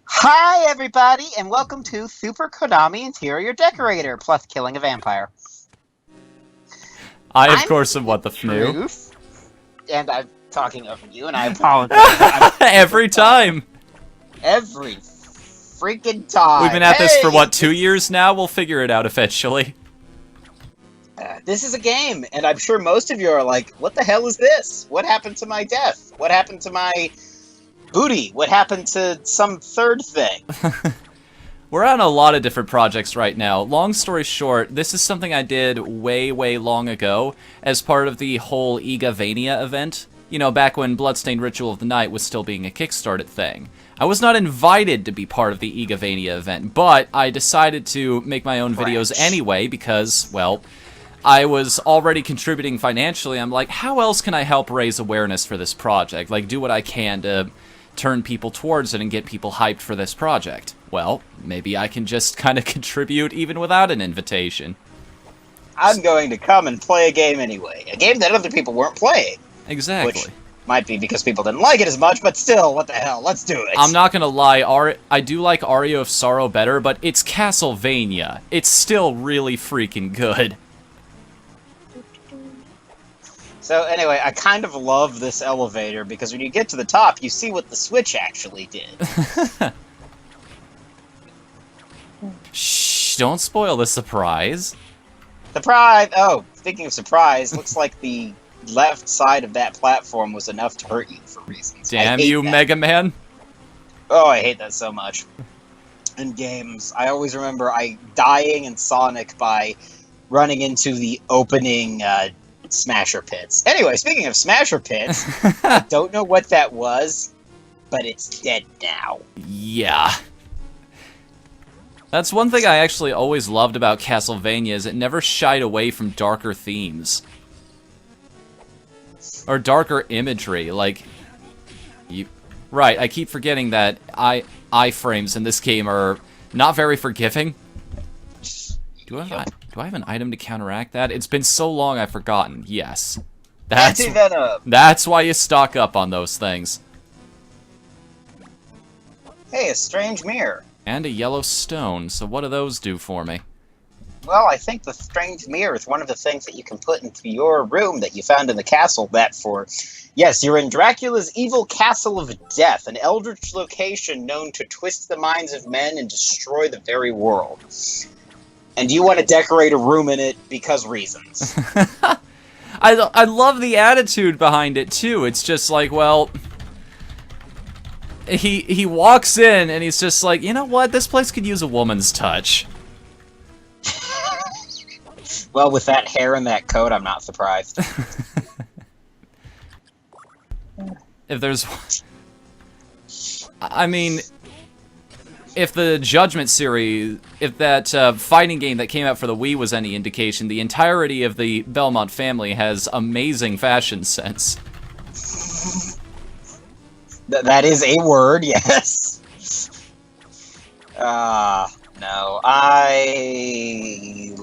Hi, everybody, and welcome to Super Konami Interior Decorator plus Killing a Vampire. I, of I'm course, am Whatthefnu. Truth, and I'm talking over you, and I apologize. Every time. Every freaking time. We've been at this for, Hey! what, 2 years now? We'll figure it out eventually. This is a game, and I'm sure most of you are like, what the hell is this? What happened to my death? What happened to my booty? What happened to some third thing? We're on a lot of different projects right now. Long story short, this is something I did way, way long ago as part of the whole Igavania event. You know, back when Bloodstained Ritual of the Night was still being a Kickstarted thing. I was not invited to be part of the Igavania event, but I decided to make my own videos anyway because, well, I was already contributing financially. I'm like, how else can I help raise awareness for this project? Like, do what I can to turn people towards it and get people hyped for this project. Well, maybe I can just kind of contribute even without an invitation. I'm going to come and play a game anyway. A game that other people weren't playing. Exactly. Which might be because people didn't like it as much, but still, what the hell? Let's do it. I'm not gonna lie, I do like Aria of Sorrow better, but it's Castlevania. It's still really freaking good. So anyway, I kind of love this elevator because when you get to the top, you see what the Switch actually did. Shh, don't spoil the surprise. Surprise! Oh, speaking of surprise, looks like the left side of that platform was enough to hurt you for reasons. Damn you, that. Mega Man. Oh, I hate that so much. In games, I always remember dying in Sonic by running into the opening Smasher Pits. Anyway, speaking of Smasher Pits, I don't know what that was, but it's dead now. Yeah. That's one thing I actually always loved about Castlevania, is it never shied away from darker themes. Or darker imagery, like... Right, I keep forgetting that iframes in this game are not very forgiving. Do I have an item to counteract that? It's been so long I've forgotten. Yes. That's why you stock up on those things. Hey, a strange mirror. And a yellow stone, so what do those do for me? Well, I think the strange mirror is one of the things that you can put into your room that you found in the castle Yes, you're in Dracula's evil castle of death, an eldritch location known to twist the minds of men and destroy the very world. And you want to decorate a room in it because reasons. I love the attitude behind it, too. It's just like, well... He walks in, and he's just like, you know what? This place could use a woman's touch. Well, with that hair and that coat, I'm not surprised. If there's... I mean... If the Judgment series, if that fighting game that came out for the Wii was any indication, the entirety of the Belmont family has amazing fashion sense. That is a word, yes. No, I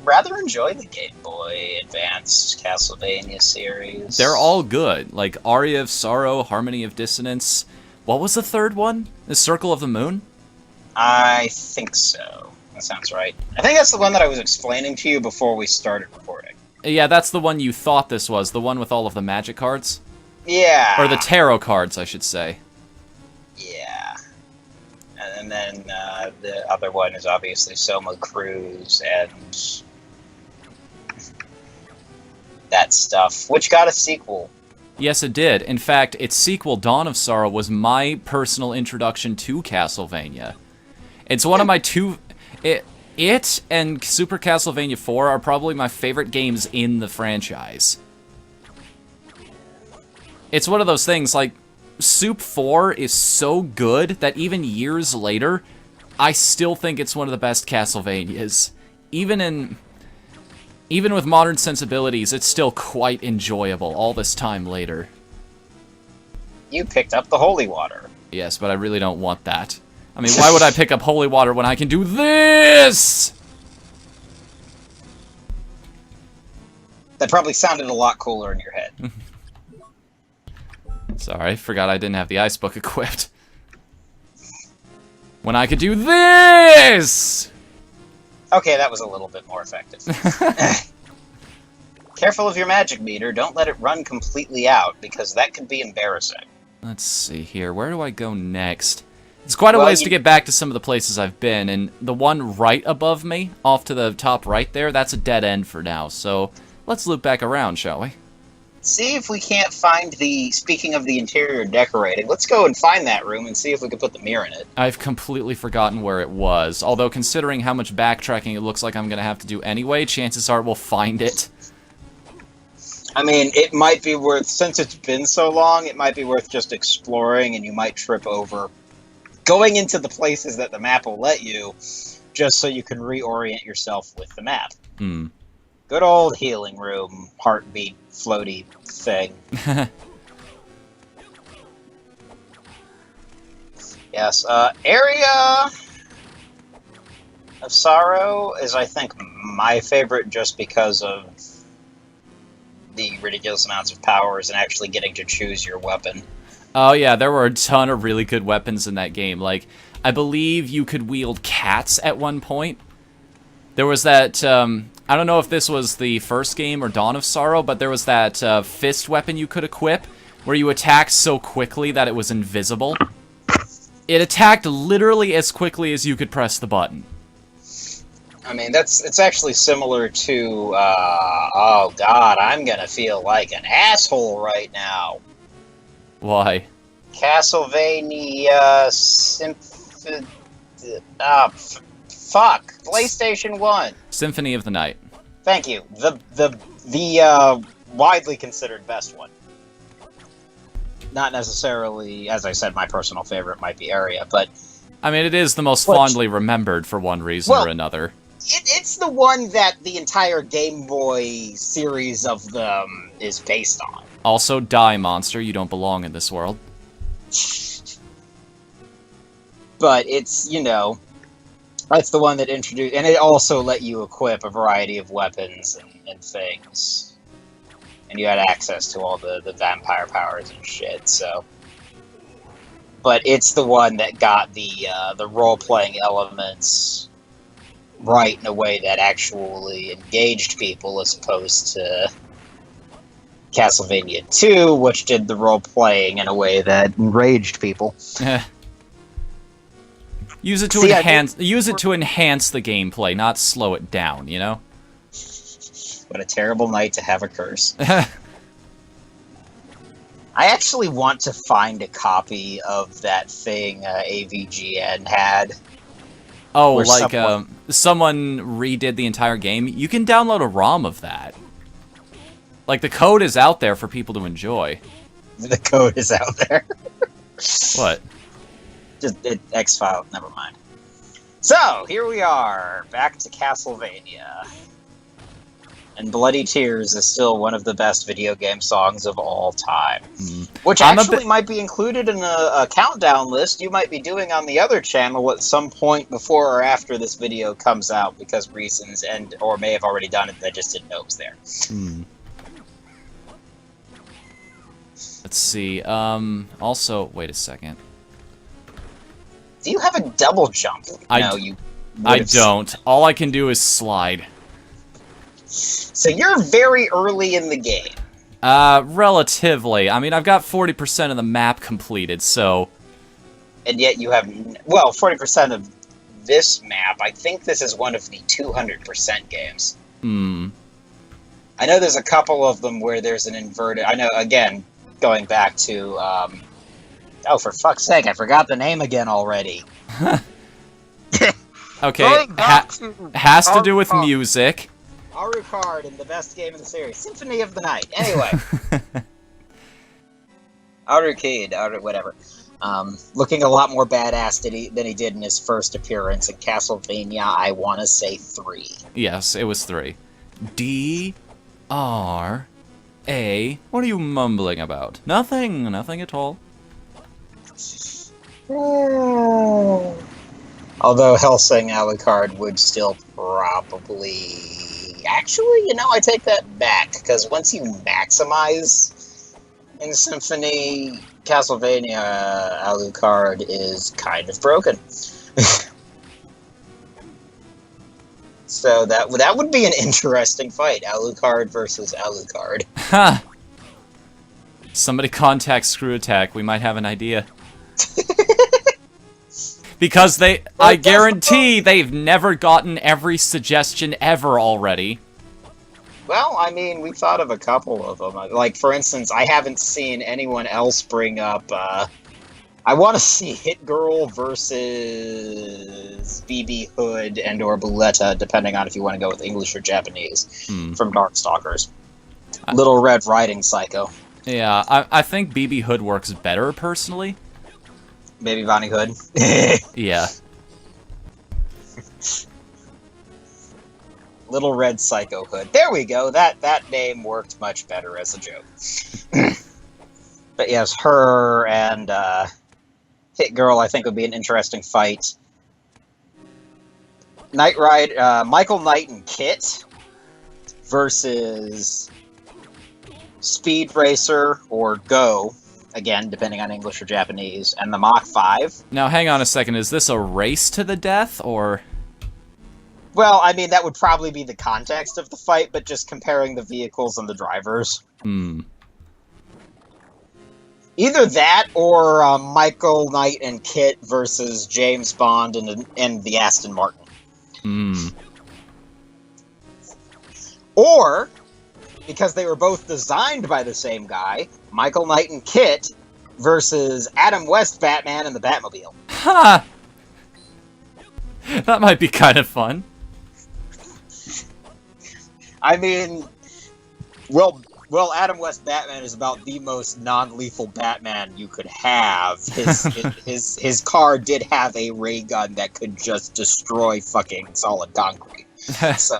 rather enjoy the Game Boy Advance Castlevania series. They're all good, like Aria of Sorrow, Harmony of Dissonance. What was the third one? The Circle of the Moon? I think so. That sounds right. I think that's the one that I was explaining to you before we started recording. Yeah, that's the one you thought this was, the one with all of the magic cards? Yeah. Or the tarot cards, I should say. Yeah. And then the other one is obviously Soma Cruz and that stuff, which got a sequel. Yes, it did. In fact, its sequel, Dawn of Sorrow, was my personal introduction to Castlevania. It's one of my two... It and Super Castlevania 4 are probably my favorite games in the franchise. It's one of those things, like, Soup 4 is so good that even years later, I still think it's one of the best Castlevanias. Even with modern sensibilities, it's still quite enjoyable all this time later. You picked up the holy water. Yes, but I really don't want that. I mean, why would I pick up holy water when I can do this? That probably sounded a lot cooler in your head. Sorry, forgot I didn't have the ice book equipped. When I could do this! Okay, that was a little bit more effective. Careful of your magic meter. Don't let it run completely out, because that could be embarrassing. Let's see here. Where do I go next? It's quite a Well, ways to get back to some of the places I've been, and the one right above me, off to the top right there, that's a dead end for now, so let's loop back around, shall we? See if we can't find speaking of the interior decorating, let's go and find that room and see if we can put the mirror in it. I've completely forgotten where it was, although considering how much backtracking it looks like I'm going to have to do anyway, chances are we'll find it. I mean, it might be worth, since it's been so long, it might be worth just exploring, and you might trip over going into the places that the map will let you, just so you can reorient yourself with the map. Hmm. Good old healing room, heartbeat, floaty thing. Yes, Area of Sorrow is, I think, my favorite just because of the ridiculous amounts of powers and actually getting to choose your weapon. Oh yeah, there were a ton of really good weapons in that game. Like, I believe you could wield cats at one point. There was that, I don't know if this was the first game or Dawn of Sorrow, but there was that fist weapon you could equip, where you attacked so quickly that it was invisible. It attacked literally as quickly as you could press the button. I mean, it's actually similar to, oh god, I'm gonna feel like an asshole right now. Why? Castlevania fuck. PlayStation 1. Symphony of the Night. Thank you. The widely considered best one. Not necessarily, as I said, my personal favorite might be Area, but... I mean, it is the most fondly remembered for one reason or another. It's the one that the entire Game Boy series of them is based on. Also, die, monster. You don't belong in this world. But it's, you know, that's the one that introduced... And it also let you equip a variety of weapons and things. And you had access to all the vampire powers and shit, so... But it's the one that got the role-playing elements right in a way that actually engaged people, as opposed to Castlevania 2, which did the role-playing in a way that enraged people. Use it to enhance the gameplay, not slow it down, you know? What a terrible night to have a curse. I actually want to find a copy of that thing AVGN had. Oh, like someone redid the entire game? You can download a ROM of that. Like, the code is out there for people to enjoy. The code is out there. What? Just X-File, never mind. So, here we are, back to Castlevania. And Bloody Tears is still one of the best video game songs of all time. Which actually might be included in a countdown list you might be doing on the other channel at some point before or after this video comes out, because reasons, or may have already done it, I just didn't know it was there. Let's see, also, wait a second. Do you have a double jump? I don't. All I can do is slide. So you're very early in the game. Relatively. I mean, I've got 40% of the map completed, so... And yet you have... Well, 40% of this map, I think this is one of the 200% games. I know there's a couple of them where there's an inverted... I know, again, going back to... Oh, for fuck's sake, I forgot the name again already. Okay, has to do with music. Alucard in the best game in the series. Symphony of the Night. Anyway. Alucard, whatever. Looking a lot more badass than he did in his first appearance in Castlevania, I want to say 3. Yes, it was 3. D-R-A... What are you mumbling about? Nothing. Nothing at all. Although Hellsing Alucard would still probably... Actually, you know, I take that back, because once you maximize in Symphony, Castlevania Alucard is kind of broken. So that would be an interesting fight. Alucard versus Alucard. Ha! Somebody contact Screw Attack. We might have an idea. Because I guarantee they've never gotten every suggestion ever already. Well, I mean, we thought of a couple of them. Like, for instance, I haven't seen anyone else bring up, I want to see Hit Girl versus BB Hood and or Buletta, depending on if you want to go with English or Japanese, from Darkstalkers. Little Red Riding Psycho. Yeah, I think BB Hood works better, personally. Baby Bonnie Hood. Yeah. Little Red Psycho Hood. There we go. That name worked much better as a joke. But yes, her and Hit Girl, I think, would be an interesting fight. Michael Knight and Kit versus Speed Racer or Go, again, depending on English or Japanese, and the Mach 5. Now, hang on a second. Is this a race to the death, or...? Well, I mean, that would probably be the context of the fight, but just comparing the vehicles and the drivers. Either that, or Michael Knight and Kit versus James Bond and the Aston Martin. Or, because they were both designed by the same guy, Michael Knight and Kit versus Adam West Batman and the Batmobile. Ha! That might be kind of fun. I mean, well, Adam West Batman is about the most non-lethal Batman you could have. His car did have a ray gun that could just destroy fucking solid concrete. So,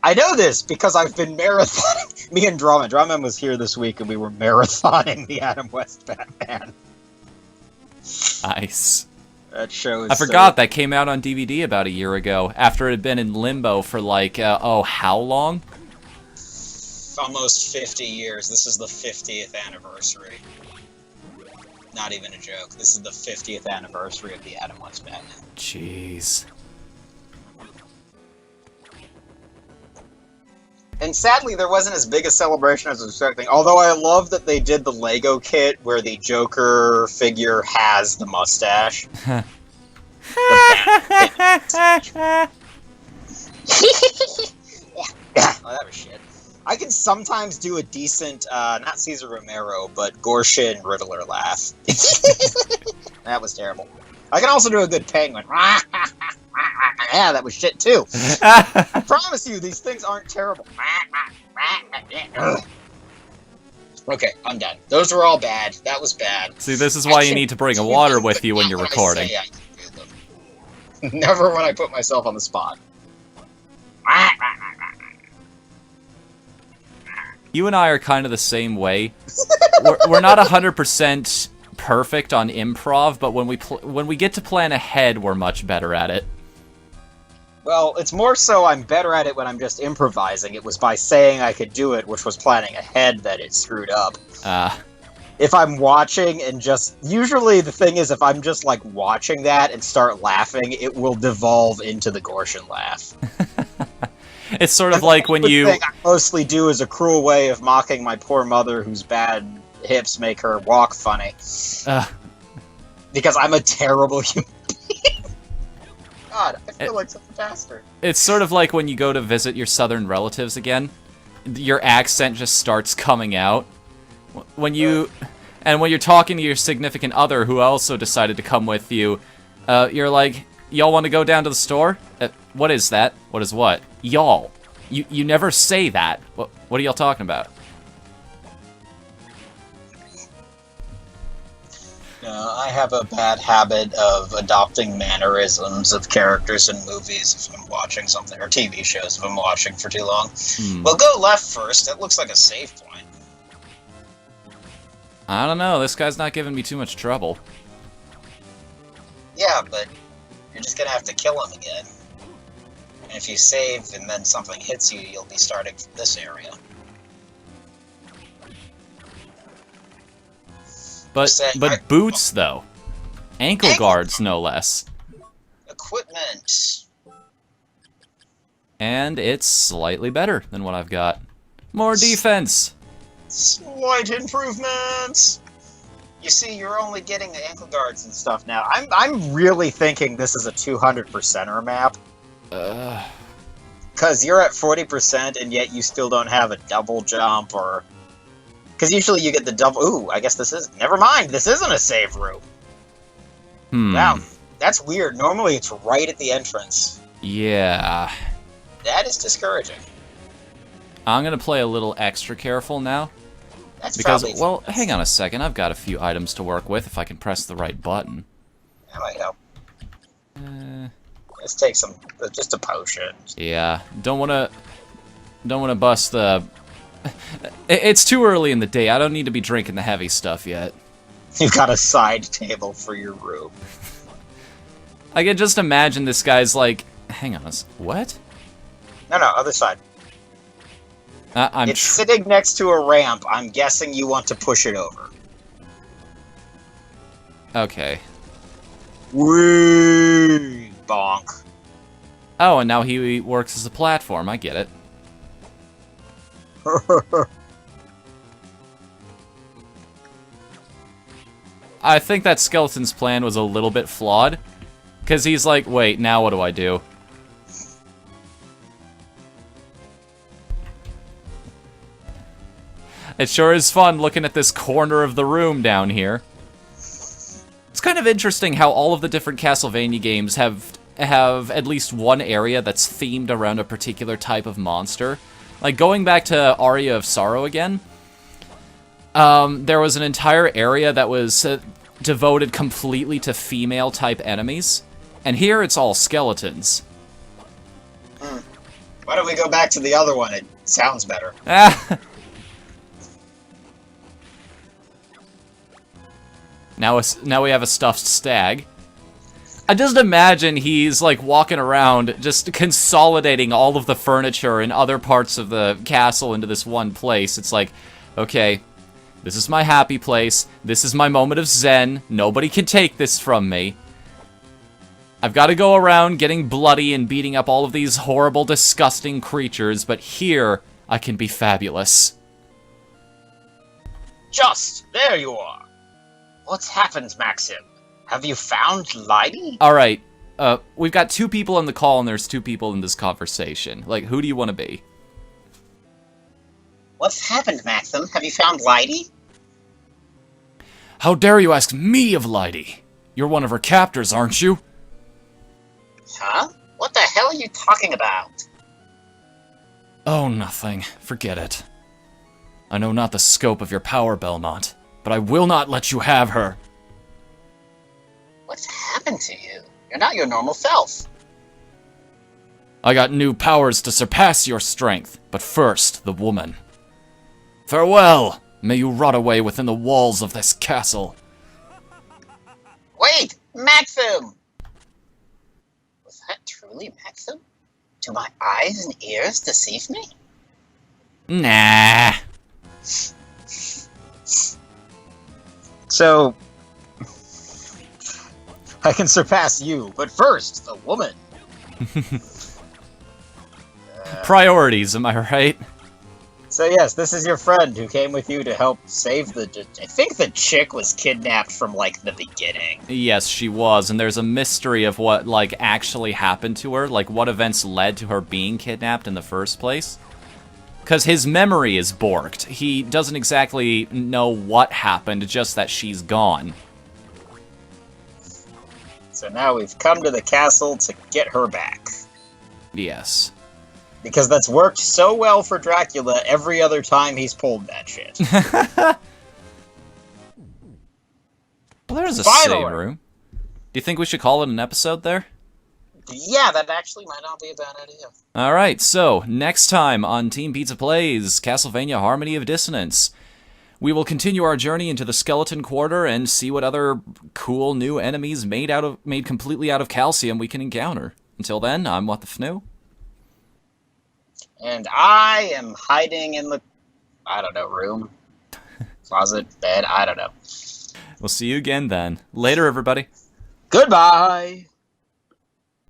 I know this because I've been marathoning. Me and Drawman was here this week, and we were marathoning the Adam West Batman. Nice. That show is I forgot that came out on DVD about a year ago, after it had been in limbo for like, how long? Almost 50 years. This is the 50th anniversary. Not even a joke. This is the 50th anniversary of the Adam West Batman. Jeez. And sadly, there wasn't as big a celebration as I was expecting. Although I love that they did the Lego kit where the Joker figure has the mustache. Oh, that was shit. I can sometimes do a decent, not Cesar Romero, but Gorshin Riddler laugh. That was terrible. I can also do a good penguin. Yeah, that was shit too. I promise you, these things aren't terrible. Okay, I'm done. Those were all bad. That was bad. See, this is why you need to bring a water with you when you're recording. I can do them. Never when I put myself on the spot. You and I are kind of the same way. We're not 100% perfect on improv, but when we get to plan ahead, we're much better at it. Well, it's more so I'm better at it when I'm just improvising. It was by saying I could do it, which was planning ahead, that it screwed up. If I'm watching and just... Usually the thing is, if I'm just, like, watching that and start laughing, it will devolve into the Gorshin laugh. It's sort of like when you... The thing I mostly do is a cruel way of mocking my poor mother whose bad hips make her walk funny. Because I'm a terrible human being. God, I feel like such a bastard. It's sort of like when you go to visit your southern relatives again. Your accent just starts coming out. When you're talking to your significant other who also decided to come with you, you're like, y'all want to go down to the store? What is that? What is what? Y'all. You never say that. What are y'all talking about? I have a bad habit of adopting mannerisms of characters in movies if I'm watching something, or TV shows if I'm watching for too long. Well, go left first. That looks like a save point. I don't know. This guy's not giving me too much trouble. Yeah, but you're just gonna have to kill him again. And if you save and then something hits you, you'll be starting from this area. But boots, though. Ankle guards, no less. equipment. And it's slightly better than what I've got. More defense! Slight improvements. You see, you're only getting the ankle guards and stuff now. I'm really thinking this is a 200%er map. Because you're at 40% and yet you still don't have a double jump or... Because usually you get the double... Ooh, I guess this is... Never mind, this isn't a save room. Wow, that's weird. Normally it's right at the entrance. Yeah. That is discouraging. I'm gonna play a little extra careful now. That's because, probably... well, hang on a second. I've got a few items to work with if I can press the right button. That might help. Let's take some... just a potion. Yeah, don't wanna bust the... It's too early in the day. I don't need to be drinking the heavy stuff yet. You've got a side table for your room. I can just imagine this guy's like... Hang on, what? No, other side. It's sitting next to a ramp. I'm guessing you want to push it over. Okay. Whee! Bonk. Oh, and now he works as a platform. I get it. I think that skeleton's plan was a little bit flawed. Because he's like, wait, now what do I do? It sure is fun looking at this corner of the room down here. It's kind of interesting how all of the different Castlevania games have at least one area that's themed around a particular type of monster. Like, going back to Aria of Sorrow again, there was an entire area that was devoted completely to female-type enemies. And here it's all skeletons. Why don't we go back to the other one? It sounds better. Now we have a stuffed stag. I just imagine he's like walking around just consolidating all of the furniture in other parts of the castle into this one place. It's like, okay, this is my happy place. This is my moment of zen. Nobody can take this from me. I've got to go around getting bloody and beating up all of these horrible, disgusting creatures, but here I can be fabulous. Just, there you are. What's happened, Maxim? Have you found Lydie? Alright, we've got two people on the call and there's two people in this conversation. Like, who do you want to be? What's happened, Maxim? Have you found Lydie? How dare you ask me of Lydie? You're one of her captors, aren't you? Huh? What the hell are you talking about? Oh, nothing. Forget it. I know not the scope of your power, Belmont, but I will not let you have her. What's happened to you? You're not your normal self. I got new powers to surpass your strength, but first, the woman. Farewell! May you rot away within the walls of this castle. Wait! Maxim! Was that truly Maxim? Do my eyes and ears deceive me? Nah. So, I can surpass you, but first, the woman. Priorities, am I right? So yes, this is your friend who came with you to help save the... I think the chick was kidnapped from, like, the beginning. Yes, she was, and there's a mystery of what, like, actually happened to her, like, what events led to her being kidnapped in the first place. Because his memory is borked. He doesn't exactly know what happened, just that she's gone. So now we've come to the castle to get her back. Yes. Because that's worked so well for Dracula every other time he's pulled that shit. Well, there's a save room. Do you think we should call it an episode there? Yeah, that actually might not be a bad idea. Alright, so, next time on Team Pizza Plays Castlevania Harmony of Dissonance, we will continue our journey into the Skeleton Quarter and see what other cool new enemies made completely out of calcium we can encounter. Until then, I'm Whatthefnu. And I am hiding in the, I don't know, room, closet, bed, I don't know. We'll see you again then. Later, everybody. Goodbye!